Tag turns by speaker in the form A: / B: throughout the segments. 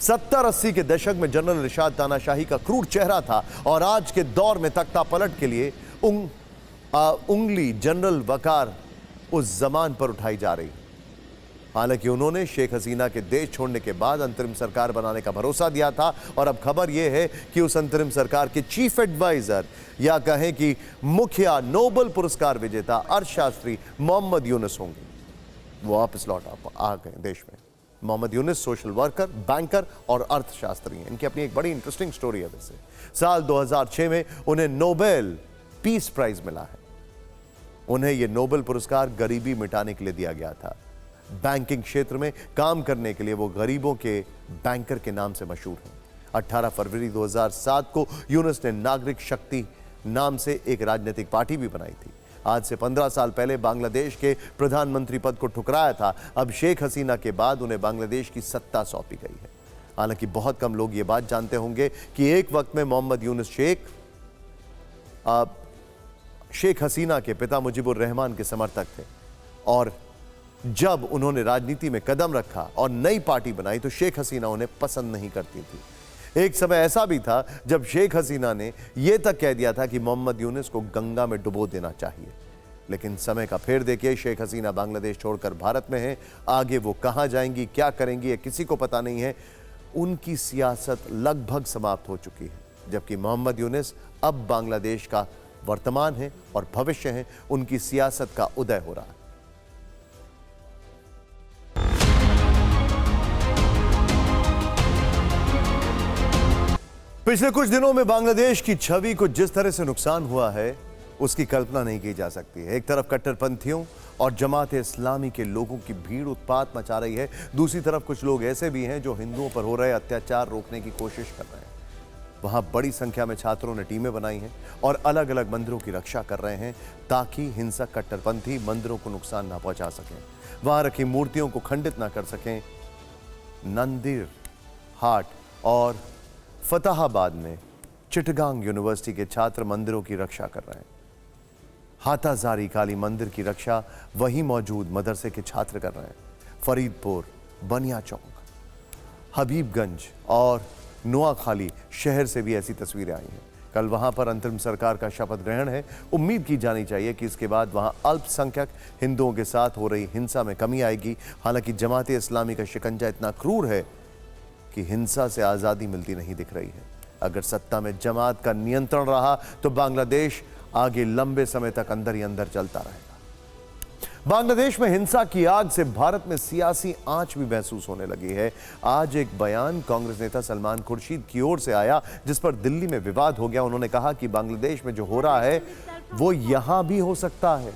A: 70-80 के दशक में जनरल इरशाद तानाशाही का क्रूर चेहरा था और आज के दौर में तख्ता पलट के लिए उंगली जनरल वकार उस जमान पर उठाई जा रही। हालांकि उन्होंने शेख हसीना के देश छोड़ने के बाद अंतरिम सरकार बनाने का भरोसा दिया था और अब खबर यह है कि उस अंतरिम सरकार के चीफ एडवाइजर या कहें कि मुखिया नोबेल पुरस्कार विजेता अर्थशास्त्री मोहम्मद यूनुस होंगे। वो वापस लौट आ गए देश में। Mohammad Yunus social worker, banker और अर्थशास्त्री हैं। इनकी अपनी एक बड़ी इंटरेस्टिंग स्टोरी है। वैसे साल 2006 में उन्हें नोबेल पीस प्राइज मिला है। उन्हें यह नोबेल पुरस्कार गरीबी मिटाने के लिए दिया गया था। बैंकिंग क्षेत्र में काम करने के लिए वो गरीबों के बैंकर के नाम से मशहूर हैं। 18 फरवरी 2007 को यूनुस ने नागरिक शक्ति नाम से एक राजनीतिक पार्टी भी बनाई थी। आज से 15 साल पहले बांग्लादेश के प्रधानमंत्री पद को ठुकराया था। अब शेख हसीना के बाद उन्हें बांग्लादेश की सत्ता सौंपी गई है। हालांकि बहुत कम लोग ये बात जानते होंगे कि एक वक्त में मोहम्मद यूनुस शेख हसीना के पिता मुजीबुर रहमान के समर्थक थे और जब उन्होंने राजनीति में कदम रखा और नई पार्टी बनाई तो शेख हसीना उन्हें पसंद नहीं करती थी। एक समय ऐसा भी था जब शेख हसीना ने यह तक कह दिया था कि मोहम्मद यूनुस को गंगा में डुबो देना चाहिए। लेकिन समय का फेर देखिए, शेख हसीना बांग्लादेश छोड़कर भारत में है। आगे वो कहां जाएंगी, क्या करेंगी, ये किसी को पता नहीं है। उनकी सियासत लगभग समाप्त हो चुकी है, जबकि मोहम्मद यूनुस अब बांग्लादेश का वर्तमान है और भविष्य है। उनकी सियासत का उदय हो रहा है। पिछले कुछ दिनों में बांग्लादेश की छवि को जिस तरह से नुकसान हुआ है उसकी कल्पना नहीं की जा सकती है। एक तरफ कट्टरपंथियों और जमात इस्लामी के लोगों की भीड़ उत्पात मचा रही है, दूसरी तरफ कुछ लोग ऐसे भी हैं जो हिंदुओं पर हो रहे अत्याचार रोकने की कोशिश कर रहे हैं। वहां बड़ी संख्या में छात्रों ने टीमें बनाई हैं और अलग अलग मंदिरों की रक्षा कर रहे हैं ताकि हिंसक कट्टरपंथी मंदिरों को नुकसान ना पहुंचा सकें, वहां रखी मूर्तियों को खंडित ना कर सकें। नंदीर हाट और फतेहाबाद में चिटगांग यूनिवर्सिटी के छात्र मंदिरों की रक्षा कर रहे हैं। हाथाजारी काली मंदिर की रक्षा वहीं मौजूद मदरसे के छात्र कर रहे हैं। फरीदपुर, बनिया चौक, हबीबगंज और नोआखाली शहर से भी ऐसी तस्वीरें आई हैं। कल वहां पर अंतरिम सरकार का शपथ ग्रहण है। उम्मीद की जानी चाहिए कि इसके बाद वहां अल्पसंख्यक हिंदुओं के साथ हो रही हिंसा में कमी आएगी। हालांकि जमाते इस्लामी का शिकंजा इतना क्रूर है कि हिंसा से आज़ादी मिलती नहीं दिख रही है। अगर सत्ता में जमात का नियंत्रण रहा तो बांग्लादेश आगे लंबे समय तक अंदर ही अंदर चलता रहेगा। बांग्लादेश में हिंसा की आग से भारत में सियासी आंच भी महसूस होने लगी है। आज एक बयान कांग्रेस नेता सलमान खुर्शीद की ओर से आया जिस पर दिल्ली में विवाद हो गया। उन्होंने कहा कि बांग्लादेश में जो हो रहा है वो यहां भी हो सकता है।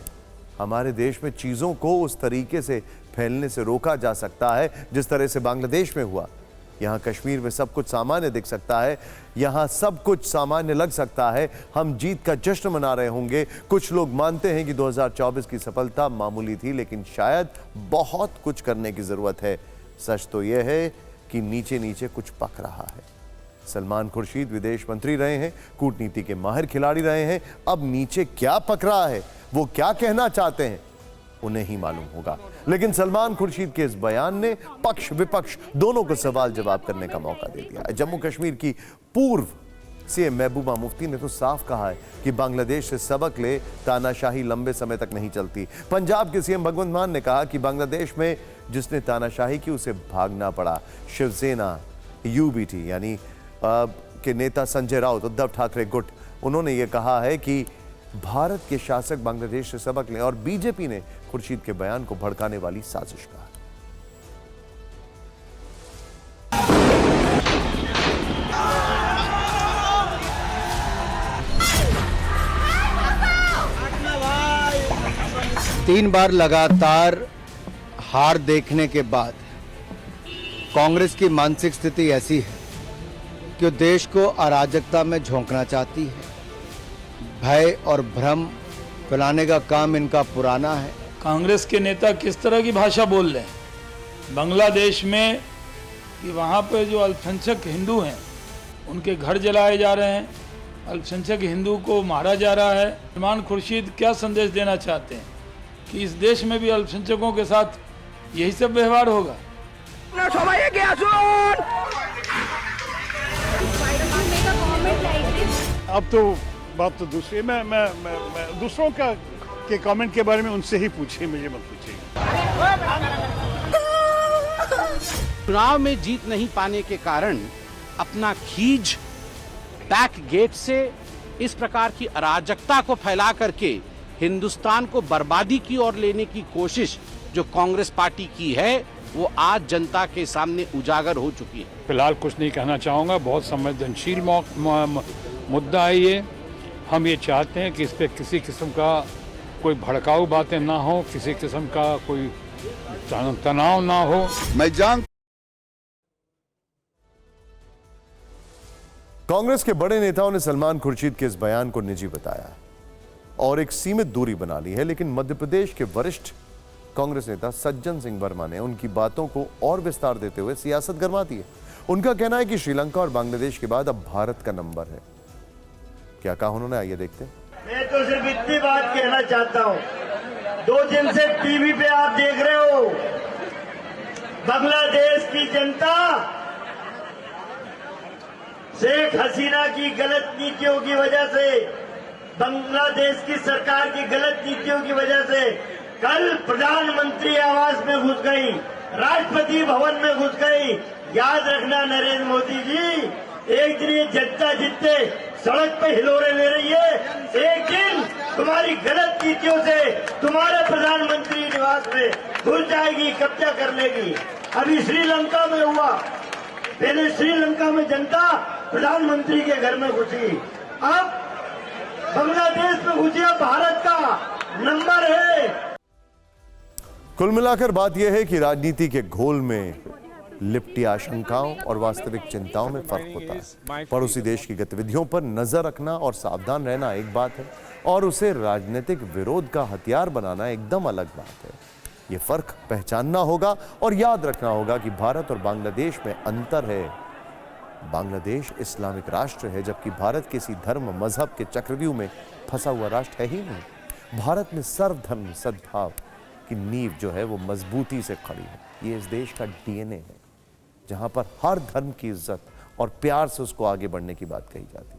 A: हमारे देश में चीजों को उस तरीके से फैलने से रोका जा सकता है जिस तरह से बांग्लादेश में हुआ। यहाँ कश्मीर में सब कुछ सामान्य दिख सकता है, यहाँ सब कुछ सामान्य लग सकता है। हम जीत का जश्न मना रहे होंगे। कुछ लोग मानते हैं कि 2024 की सफलता मामूली थी, लेकिन शायद बहुत कुछ करने की जरूरत है। सच तो यह है कि नीचे नीचे कुछ पक रहा है। सलमान खुर्शीद विदेश मंत्री रहे हैं, कूटनीति के माहिर खिलाड़ी रहे हैं। अब नीचे क्या पक रहा है, वो क्या कहना चाहते हैं, उन्हें ही मालूम होगा। लेकिन सलमान खुर्शीद के इस बयान ने पक्ष विपक्ष दोनों को सवाल जवाब करने का मौका दे दिया। जम्मू कश्मीर की पूर्व सीएम महबूबा मुफ्ती ने तो साफ कहा है कि बांग्लादेश से सबक ले, तानाशाही लंबे समय तक नहीं चलती। पंजाब के सीएम भगवंत मान ने कहा कि बांग्लादेश में जिसने तानाशाही की उसे भागना पड़ा। शिवसेना यूबीटी यानी के नेता संजय राउत, उद्धव ठाकरे गुट, उन्होंने ये कहा है कि भारत के शासक बांग्लादेश से सबक लें और बीजेपी ने खुर्शीद के बयान को भड़काने वाली साजिश कहा।
B: तीन बार लगातार हार देखने के बाद कांग्रेस की मानसिक स्थिति ऐसी है कि वो देश को अराजकता में झोंकना चाहती है। भय और भ्रम फैलाने का काम इनका पुराना है।
C: कांग्रेस के नेता किस तरह की भाषा बोल रहे हैं बांग्लादेश में कि वहाँ पे जो अल्पसंख्यक हिंदू हैं उनके घर जलाए जा रहे हैं, अल्पसंख्यक हिंदू को मारा जा रहा है। सलमान खुर्शीद क्या संदेश देना चाहते हैं कि इस देश में भी अल्पसंख्यकों के साथ यही सब व्यवहार होगा?
D: अब तो बात तो दूसरी है। मैं दूसरों का के कमेंट के बारे में उनसे ही पूछिए, मुझे मत पूछिए।
E: चुनाव में जीत नहीं पाने के कारण अपना खीज बैक गेट से इस प्रकार की अराजकता को फैला करके हिंदुस्तान को बर्बादी की ओर लेने की कोशिश जो कांग्रेस पार्टी की है वो आज जनता के सामने उजागर हो चुकी है।
F: फिलहाल कुछ नहीं कहना चाहूँगा, बहुत संवेदनशील मुद्दा है ये। हम ये चाहते हैं कि इस पर किसी किस्म का कोई भड़काऊ बातें ना हो, किसी किस्म का कोई तनाव ना हो।
B: मैं जान
A: कांग्रेस के बड़े नेताओं ने सलमान खुर्शीद के इस बयान को निजी बताया और एक सीमित दूरी बना ली है, लेकिन मध्य प्रदेश के वरिष्ठ कांग्रेस नेता सज्जन सिंह वर्मा ने उनकी बातों को और विस्तार देते हुए सियासत गरमा दी है। उनका कहना है कि श्रीलंका और बांग्लादेश के बाद अब भारत का नंबर है। क्या कहा उन्होंने, आइए देखते हैं।
G: मैं तो सिर्फ इतनी बात कहना चाहता हूँ, 2 दिन से टीवी पे आप देख रहे हो, बांग्लादेश की जनता शेख हसीना की गलत नीतियों की वजह से, बांग्लादेश की सरकार की गलत नीतियों की वजह से कल प्रधानमंत्री आवास में घुस गई, राष्ट्रपति भवन में घुस गई। याद रखना नरेंद्र मोदी जी, एक दिन ये जनता जितने सड़क पे हिलोरे ले रही है, एक दिन तुम्हारी गलत नीतियों से तुम्हारे प्रधानमंत्री निवास में घुस जाएगी, कब्जा कर लेगी। अभी श्रीलंका में हुआ, पहले श्रीलंका में जनता प्रधानमंत्री के घर में घुसी, अब बांग्लादेश में घुसी। अब भारत का नंबर है।
A: कुल मिलाकर बात यह है कि राजनीति के घोल में लिपटी आशंकाओं और वास्तविक चिंताओं में फर्क होता है। पड़ोसी देश की गतिविधियों पर नजर रखना और सावधान रहना एक बात है, और उसे राजनीतिक विरोध का हथियार बनाना एकदम अलग बात है। ये फर्क पहचानना होगा और याद रखना होगा कि भारत और बांग्लादेश में अंतर है। बांग्लादेश इस्लामिक राष्ट्र है, जबकि भारत किसी धर्म मजहब के चक्रव्यूह में फंसा हुआ राष्ट्र है ही नहीं। भारत में सर्वधर्म सद्भाव की नींव जो है वो मजबूती से खड़ी है। ये इस देश का डीएनए है, जहां पर हर धर्म की इज्जत और प्यार से उसको आगे बढ़ने की बात कही जाती है।